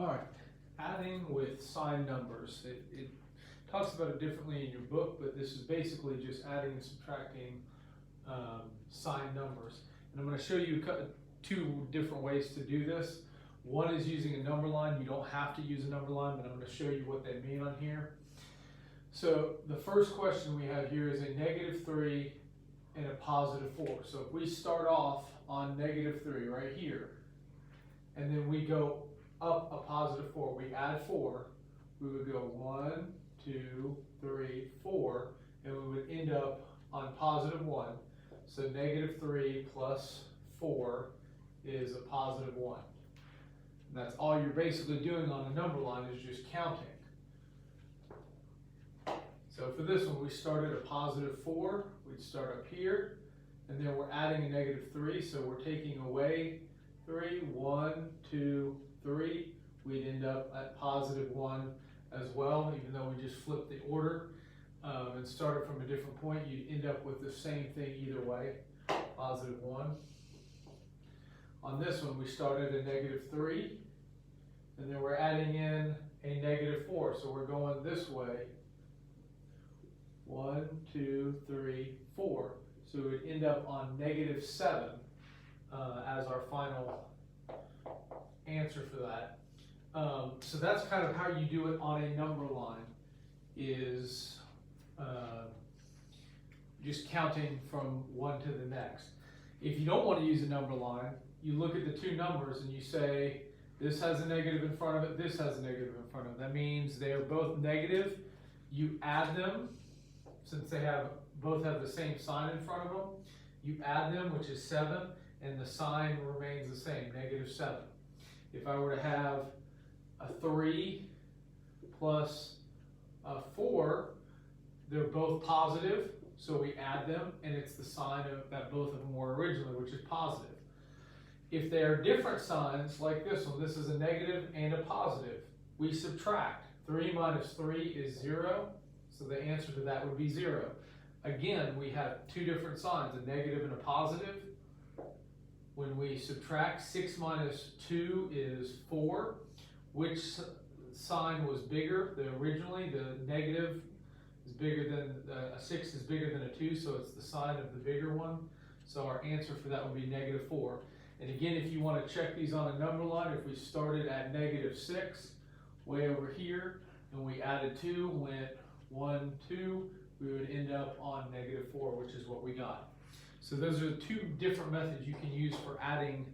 All right, adding with signed numbers. It talks about it differently in your book, but this is basically just adding and subtracting signed numbers. And I'm going to show you two different ways to do this. One is using a number line. You don't have to use a number line, but I'm going to show you what they mean on here. So the first question we have here is a -3 and a +4. So if we start off on -3 right here, and then we go up a +4, we add 4, we would go 1, 2, 3, 4, and we would end up on +1. So -3 plus 4 is a +1. And that's all you're basically doing on the number line is just counting. So for this one, we started a +4, we'd start up here, and then we're adding a -3, so we're taking away 3, 1, 2, 3, we'd end up at +1 as well, even though we just flipped the order and started from a different point, you'd end up with the same thing either way, +1. On this one, we started a -3, and then we're adding in a -4, so we're going this way, 1, 2, 3, 4. So we would end up on -7 as our final answer for that. So that's kind of how you do it on a number line, is just counting from one to the next. If you don't want to use a number line, you look at the two numbers and you say, this has a negative in front of it, this has a negative in front of it. That means they are both negative. You add them, since they both have the same sign in front of them. You add them, which is 7, and the sign remains the same, -7. If I were to have a 3 plus a 4, they're both positive, so we add them, and it's the sign that both of them were originally, which is positive. If they are different signs, like this one, this is a negative and a positive, we subtract. 3 minus 3 is 0, so the answer to that would be 0. Again, we have two different signs, a negative and a positive. When we subtract, 6 minus 2 is 4. Which sign was bigger? Originally, the negative is bigger than, a 6 is bigger than a 2, so it's the sign of the bigger one. So our answer for that would be -4. And again, if you want to check these on a number line, if we started at -6, way over here, and we added 2, went 1, 2, we would end up on -4, which is what we got. So those are two different methods you can use for adding